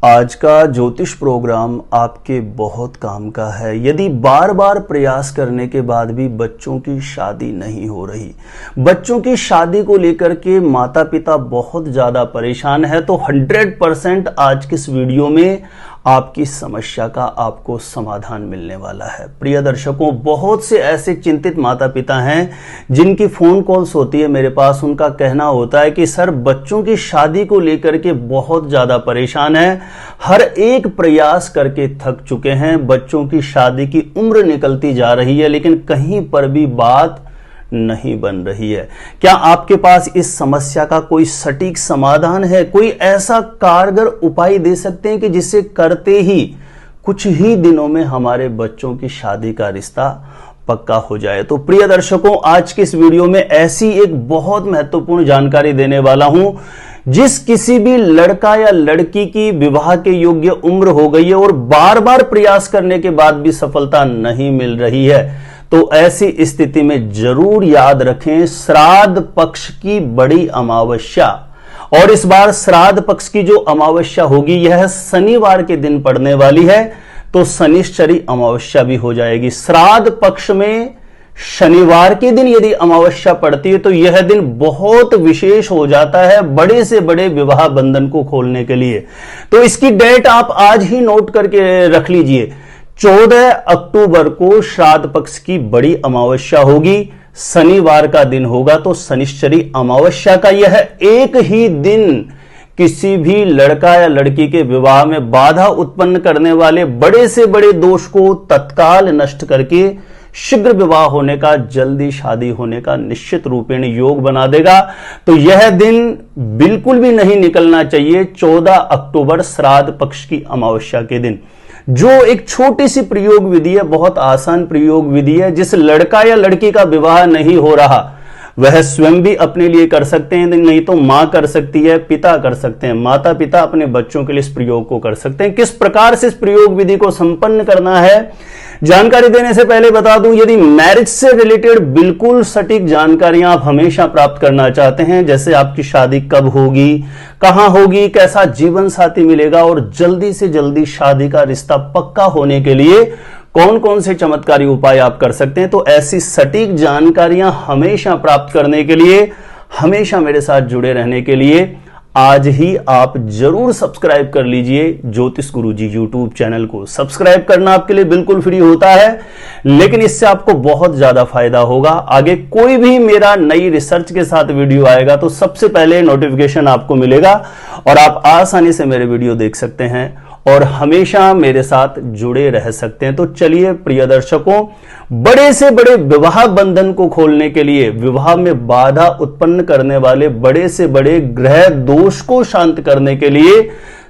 आज का ज्योतिष प्रोग्राम आपके बहुत काम का है। यदि बार बार प्रयास करने के बाद भी बच्चों की शादी नहीं हो रही, बच्चों की शादी को लेकर के माता पिता बहुत ज़्यादा परेशान है, तो 100% आज की इस वीडियो में आपकी समस्या का आपको समाधान मिलने वाला है। प्रिय दर्शकों, बहुत से ऐसे चिंतित माता पिता हैं जिनकी फ़ोन कॉल्स होती है मेरे पास। उनका कहना होता है कि सर, बच्चों की शादी को लेकर के बहुत ज़्यादा परेशान है, हर एक प्रयास करके थक चुके हैं, बच्चों की शादी की उम्र निकलती जा रही है लेकिन कहीं पर भी बात नहीं बन रही है। क्या आपके पास इस समस्या का कोई सटीक समाधान है? कोई ऐसा कारगर उपाय दे सकते हैं कि जिसे करते ही कुछ ही दिनों में हमारे बच्चों की शादी का रिश्ता पक्का हो जाए? तो प्रिय दर्शकों, आज के इस वीडियो में ऐसी एक बहुत महत्वपूर्ण जानकारी देने वाला हूं, जिस किसी भी लड़का या लड़की की विवाह के योग्य उम्र हो गई है और बार बार प्रयास करने के बाद भी सफलता नहीं मिल रही है, तो ऐसी स्थिति में जरूर याद रखें श्राद्ध पक्ष की बड़ी अमावस्या। और इस बार श्राद्ध पक्ष की जो अमावस्या होगी यह शनिवार के दिन पड़ने वाली है, तो शनिश्चरी अमावस्या भी हो जाएगी। श्राद्ध पक्ष में शनिवार के दिन यदि अमावस्या पड़ती है तो यह दिन बहुत विशेष हो जाता है बड़े से बड़े विवाह बंधन को खोलने के लिए। तो इसकी डेट आप आज ही नोट करके रख लीजिए। 14 अक्टूबर को श्राद्ध पक्ष की बड़ी अमावस्या होगी, शनिवार का दिन होगा, तो शनिश्चरी अमावस्या का यह एक ही दिन किसी भी लड़का या लड़की के विवाह में बाधा उत्पन्न करने वाले बड़े से बड़े दोष को तत्काल नष्ट करके शीघ्र विवाह होने का, जल्दी शादी होने का निश्चित रूपेण योग बना देगा। तो यह दिन बिल्कुल भी नहीं निकलना चाहिए, 14 अक्टूबर श्राद्ध पक्ष की अमावस्या के दिन। जो एक छोटी सी प्रयोग विधि है, बहुत आसान प्रयोग विधि है, जिस लड़का या लड़की का विवाह नहीं हो रहा वह स्वयं भी अपने लिए कर सकते हैं, नहीं तो मां कर सकती है, पिता कर सकते हैं, माता पिता अपने बच्चों के लिए इस प्रयोग को कर सकते हैं। किस प्रकार से इस प्रयोग विधि को संपन्न करना है, जानकारी देने से पहले बता दूं, यदि मैरिज से रिलेटेड बिल्कुल सटीक जानकारियां आप हमेशा प्राप्त करना चाहते हैं, जैसे आपकी शादी कब होगी, कहां होगी, कैसा जीवन साथी मिलेगा और जल्दी से जल्दी शादी का रिश्ता पक्का होने के लिए कौन कौन से चमत्कारी उपाय आप कर सकते हैं, तो ऐसी सटीक जानकारियां हमेशा प्राप्त करने के लिए, हमेशा मेरे साथ जुड़े रहने के लिए आज ही आप जरूर सब्सक्राइब कर लीजिए ज्योतिष गुरुजी यूट्यूब चैनल को। सब्सक्राइब करना आपके लिए बिल्कुल फ्री होता है, लेकिन इससे आपको बहुत ज्यादा फायदा होगा। आगे कोई भी मेरा नई रिसर्च के साथ वीडियो आएगा तो सबसे पहले नोटिफिकेशन आपको मिलेगा और आप आसानी से मेरे वीडियो देख सकते हैं और हमेशा मेरे साथ जुड़े रह सकते हैं। तो चलिए प्रिय दर्शकों, बड़े से बड़े विवाह बंधन को खोलने के लिए, विवाह में बाधा उत्पन्न करने वाले बड़े से बड़े ग्रह दोष को शांत करने के लिए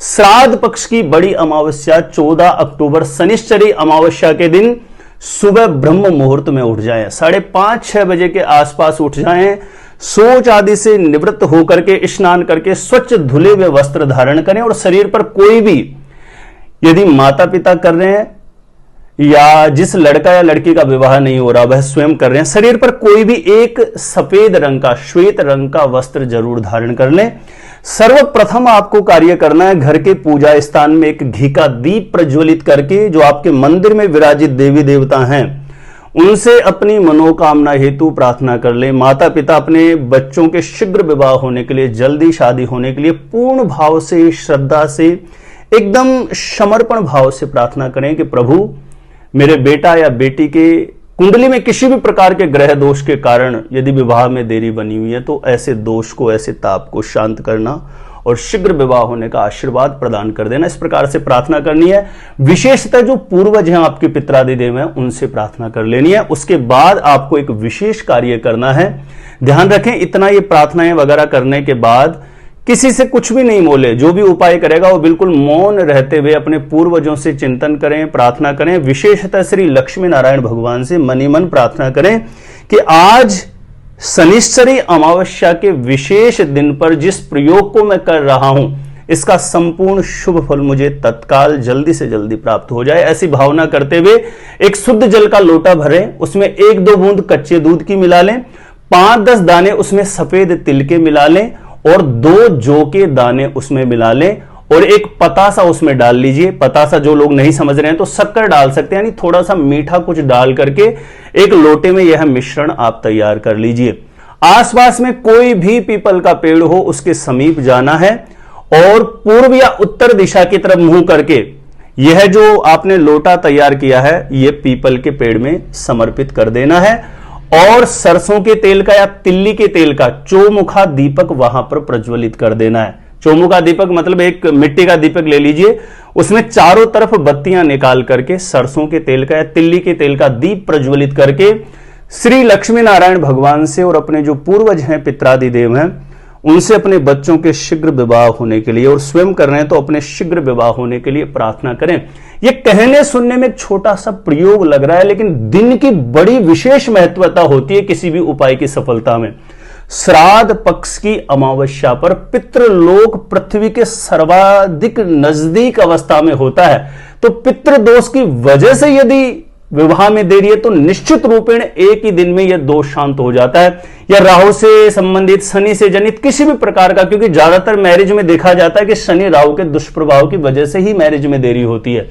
श्राद्ध पक्ष की बड़ी अमावस्या 14 अक्टूबर शनिश्चरी अमावस्या के दिन सुबह ब्रह्म मुहूर्त में उठ जाएं, 5:30-6 बजे के आसपास उठ जाएं, सोच आदि से निवृत्त होकर के स्नान करके स्वच्छ धुले हुए वस्त्र धारण करें और शरीर पर कोई भी, यदि माता पिता कर रहे हैं या जिस लड़का या लड़की का विवाह नहीं हो रहा वह स्वयं कर रहे हैं, शरीर पर कोई भी एक सफेद रंग का, श्वेत रंग का वस्त्र जरूर धारण कर लें। सर्वप्रथम आपको कार्य करना है, घर के पूजा स्थान में एक घी का दीप प्रज्वलित करके जो आपके मंदिर में विराजित देवी देवता हैं उनसे अपनी मनोकामना हेतु प्रार्थना कर ले। माता पिता अपने बच्चों के शीघ्र विवाह होने के लिए, जल्दी शादी होने के लिए पूर्ण भाव से, श्रद्धा से, एकदम समर्पण भाव से प्रार्थना करें कि प्रभु, मेरे बेटा या बेटी के कुंडली में किसी भी प्रकार के ग्रह दोष के कारण यदि विवाह में देरी बनी हुई है तो ऐसे दोष को, ऐसे ताप को शांत करना और शीघ्र विवाह होने का आशीर्वाद प्रदान कर देना। इस प्रकार से प्रार्थना करनी है। विशेषतः जो पूर्वज हैं, आपके पितरादि देव हैं, उनसे प्रार्थना कर लेनी है। उसके बाद आपको एक विशेष कार्य करना है। ध्यान रखें, इतना ये प्रार्थनाएं वगैरह करने के बाद किसी से कुछ भी नहीं बोले। जो भी उपाय करेगा वो बिल्कुल मौन रहते हुए अपने पूर्वजों से चिंतन करें, प्रार्थना करें। विशेषतः श्री लक्ष्मी नारायण भगवान से मनी मन प्रार्थना करें कि आज शनिश्चरी अमावस्या के विशेष दिन पर जिस प्रयोग को मैं कर रहा हूं इसका संपूर्ण शुभ फल मुझे तत्काल जल्दी से जल्दी प्राप्त हो जाए। ऐसी भावना करते हुए एक शुद्ध जल का लोटा भरें, उसमें 1-2 बूंद कच्चे दूध की मिला लें, 5-10 दाने उसमें सफेद तिल के मिला लें और 2 जौ के दाने उसमें मिला लें और एक पतासा उसमें डाल लीजिए। पतासा जो लोग नहीं समझ रहे हैं तो शक्कर डाल सकते हैं, यानी थोड़ा सा मीठा कुछ डाल करके एक लोटे में यह मिश्रण आप तैयार कर लीजिए। आसपास में कोई भी पीपल का पेड़ हो उसके समीप जाना है और पूर्व या उत्तर दिशा की तरफ मुंह करके यह जो आपने लोटा तैयार किया है यह पीपल के पेड़ में समर्पित कर देना है और सरसों के तेल का या तिल्ली के तेल का चौमुखा दीपक वहां पर प्रज्वलित कर देना है। चौमुखा दीपक मतलब एक मिट्टी का दीपक ले लीजिए, उसमें चारों तरफ बत्तियां निकाल करके सरसों के तेल का या तिल्ली के तेल का दीप प्रज्वलित करके श्री लक्ष्मी नारायण भगवान से और अपने जो पूर्वज हैं पितरादि देव हैं उनसे अपने बच्चों के शीघ्र विवाह होने के लिए, और स्वयं कर रहे हैं तो अपने शीघ्र विवाह होने के लिए प्रार्थना करें। यह कहने सुनने में एक छोटा सा प्रयोग लग रहा है, लेकिन दिन की बड़ी विशेष महत्वता होती है किसी भी उपाय की सफलता में। श्राद्ध पक्ष की अमावस्या पर पितृलोक पृथ्वी के सर्वाधिक नजदीक अवस्था में होता है, तो पितृदोष की वजह से यदि विवाह में देरी है तो निश्चित रूपेण एक ही दिन में यह दोष शांत हो जाता है, या राहु से संबंधित, शनि से जनित किसी भी प्रकार का, क्योंकि ज्यादातर मैरिज में देखा जाता है कि शनि राहु के दुष्प्रभाव की वजह से ही मैरिज में देरी होती है।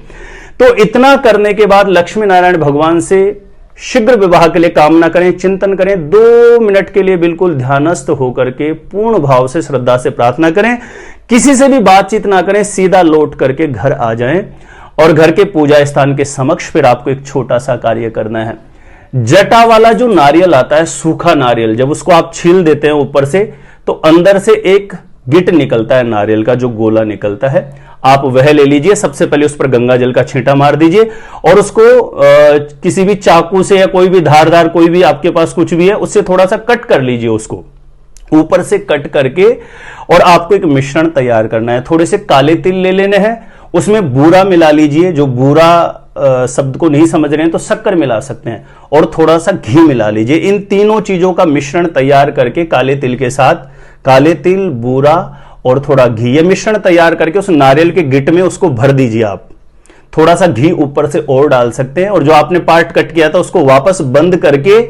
तो इतना करने के बाद लक्ष्मी नारायण भगवान से शीघ्र विवाह के लिए कामना करें, चिंतन करें, 2 मिनट के लिए बिल्कुल ध्यानस्थ होकर के पूर्ण भाव से श्रद्धा से प्रार्थना करें। किसी से भी बातचीत ना करें, सीधा लौट करके घर आ जाएं और घर के पूजा स्थान के समक्ष फिर आपको एक छोटा सा कार्य करना है। जटा वाला जो नारियल आता है, सूखा नारियल, जब उसको आप छील देते हैं ऊपर से तो अंदर से एक गिट निकलता है नारियल का, जो गोला निकलता है, आप वह ले लीजिए। सबसे पहले उस पर गंगा जल का छींटा मार दीजिए और उसको किसी भी चाकू से या कोई भी धारदार, कोई भी आपके पास कुछ भी है, उससे थोड़ा सा कट कर लीजिए उसको, ऊपर से कट करके। और आपको एक मिश्रण तैयार करना है। थोड़े से काले तिल ले लेने हैं, उसमें बूरा मिला लीजिए, जो बूरा शब्द को नहीं समझ रहे हैं तो शक्कर मिला सकते हैं, और थोड़ा सा घी मिला लीजिए। इन तीनों चीजों का मिश्रण तैयार करके काले तिल के साथ, काले तिल, बूरा और थोड़ा घी, ये मिश्रण तैयार करके उस नारियल के गिट में उसको भर दीजिए। आप थोड़ा सा घी ऊपर से और डाल सकते हैं, और जो आपने पार्ट कट किया था उसको वापस बंद करके,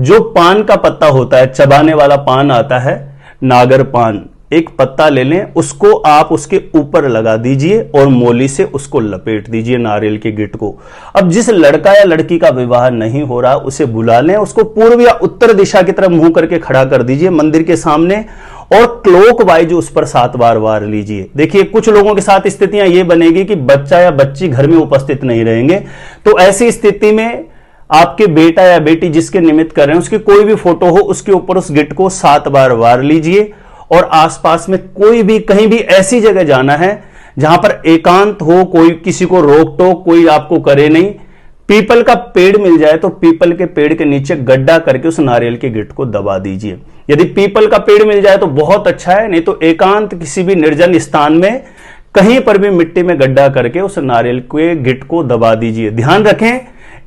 जो पान का पत्ता होता है, चबाने वाला पान आता है, नागर पान, एक पत्ता ले लें, उसको आप उसके ऊपर लगा दीजिए और मोली से उसको लपेट दीजिए नारियल के गिट को। अब जिस लड़का या लड़की का विवाह नहीं हो रहा उसे बुला लें, उसको पूर्व या उत्तर दिशा की तरफ मुंह करके खड़ा कर दीजिए मंदिर के सामने, और क्लॉक वाइज उस पर 7 बार वार लीजिए। देखिए कुछ लोगों के साथ स्थितियां ये बनेगी कि बच्चा या बच्ची घर में उपस्थित नहीं रहेंगे, तो ऐसी स्थिति में आपके बेटा या बेटी जिसके निमित्त कर रहे हैं उसकी कोई भी फोटो हो, उसके ऊपर उस गिट को 7 बार वार लीजिए। और आसपास में कोई भी, कहीं भी ऐसी जगह जाना है जहां पर एकांत हो, कोई किसी को रोक टोक कोई आपको करे नहीं। पीपल का पेड़ मिल जाए तो पीपल के पेड़ के नीचे गड्ढा करके उस नारियल के गिट को दबा दीजिए। यदि पीपल का पेड़ मिल जाए तो बहुत अच्छा है, नहीं तो एकांत किसी भी निर्जन स्थान में कहीं पर भी मिट्टी में गड्ढा करके उस नारियल के गिट को दबा दीजिए। ध्यान रखें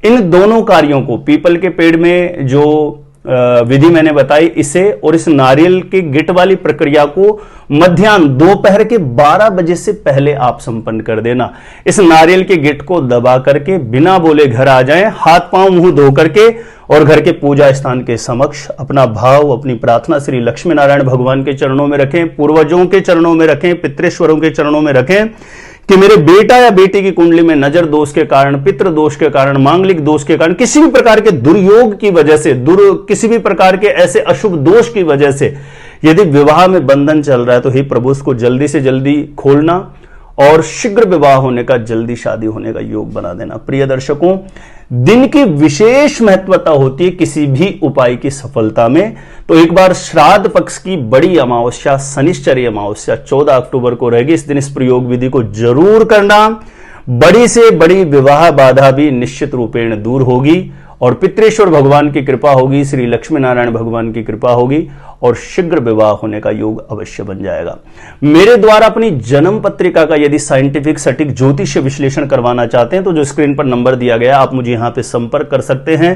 इन दोनों कार्यों को, पीपल के पेड़ में जो विधि मैंने बताई इसे, और इस नारियल के गिट वाली प्रक्रिया को मध्याह्न दोपहर के 12 बजे से पहले आप संपन्न कर देना। इस नारियल के गिट को दबा करके बिना बोले घर आ जाएं, हाथ पांव मुंह धो करके, और घर के पूजा स्थान के समक्ष अपना भाव, अपनी प्रार्थना श्री लक्ष्मी नारायण भगवान के चरणों में रखें, पूर्वजों के चरणों में रखें, पितृश्वरों के चरणों में रखें कि मेरे बेटा या बेटी की कुंडली में नजर दोष के कारण, पितृ दोष के कारण, मांगलिक दोष के कारण, किसी भी प्रकार के दुर्योग की वजह से, किसी भी प्रकार के ऐसे अशुभ दोष की वजह से यदि विवाह में बंधन चल रहा है तो हे प्रभु उसको जल्दी से जल्दी खोलना और शीघ्र विवाह होने का, जल्दी शादी होने का योग बना देना। प्रिय दर्शकों, दिन की विशेष महत्वता होती है किसी भी उपाय की सफलता में। तो एक बार श्राद्ध पक्ष की बड़ी अमावस्या, शनिश्चरी अमावस्या 14 अक्टूबर को रहेगी। इस दिन इस प्रयोग विधि को जरूर करना। बड़ी से बड़ी विवाह बाधा भी निश्चित रूपेण दूर होगी और पितृश्वर भगवान की कृपा होगी, श्री लक्ष्मी नारायण भगवान की कृपा होगी और शीघ्र विवाह होने का योग अवश्य बन जाएगा। मेरे द्वारा अपनी जन्म पत्रिका का यदि साइंटिफिक सटीक ज्योतिष विश्लेषण करवाना चाहते हैं तो जो स्क्रीन पर नंबर दिया गया आप मुझे यहां पे संपर्क कर सकते हैं,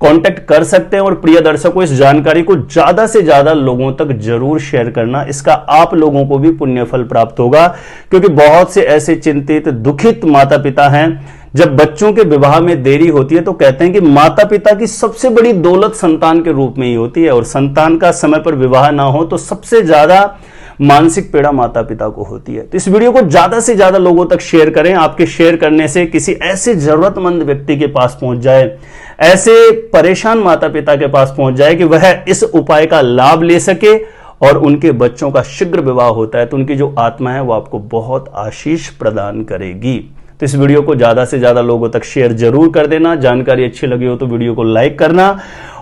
कांटेक्ट कर सकते हैं। और प्रिय दर्शकों, इस जानकारी को ज्यादा से ज्यादा लोगों तक जरूर शेयर करना, इसका आप लोगों को भी पुण्य फल प्राप्त होगा। क्योंकि बहुत से ऐसे चिंतित, दुखित माता पिता हैं, जब बच्चों के विवाह में देरी होती है तो कहते हैं कि माता पिता की सबसे बड़ी दौलत संतान के रूप में ही होती है, और संतान का समय पर विवाह ना हो तो सबसे ज्यादा मानसिक पीड़ा माता पिता को होती है। तो इस वीडियो को ज्यादा से ज्यादा लोगों तक शेयर करें। आपके शेयर करने से किसी ऐसे जरूरतमंद व्यक्ति के पास पहुंच जाए, ऐसे परेशान माता पिता के पास पहुंच जाए कि वह इस उपाय का लाभ ले सके और उनके बच्चों का शीघ्र विवाह होता है तो उनकी जो आत्मा है वो आपको बहुत आशीष प्रदान करेगी। तो इस वीडियो को ज्यादा से ज्यादा लोगों तक शेयर जरूर कर देना। जानकारी अच्छी लगी हो तो वीडियो को लाइक करना,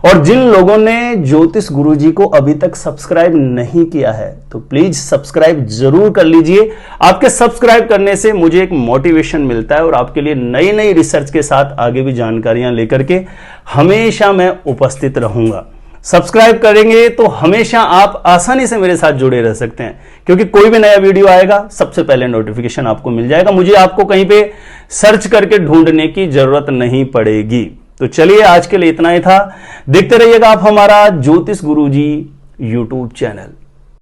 और जिन लोगों ने ज्योतिष गुरुजी को अभी तक सब्सक्राइब नहीं किया है तो प्लीज सब्सक्राइब जरूर कर लीजिए। आपके सब्सक्राइब करने से मुझे एक मोटिवेशन मिलता है और आपके लिए नई नई रिसर्च के साथ आगे भी जानकारियां लेकर के हमेशा मैं उपस्थित रहूंगा। सब्सक्राइब करेंगे तो हमेशा आप आसानी से मेरे साथ जुड़े रह सकते हैं, क्योंकि कोई भी नया वीडियो आएगा सबसे पहले नोटिफिकेशन आपको मिल जाएगा। मुझे आपको कहीं पे सर्च करके ढूंढने की जरूरत नहीं पड़ेगी। तो चलिए आज के लिए इतना ही था। देखते रहिएगा आप हमारा ज्योतिष गुरुजी यूट्यूब चैनल।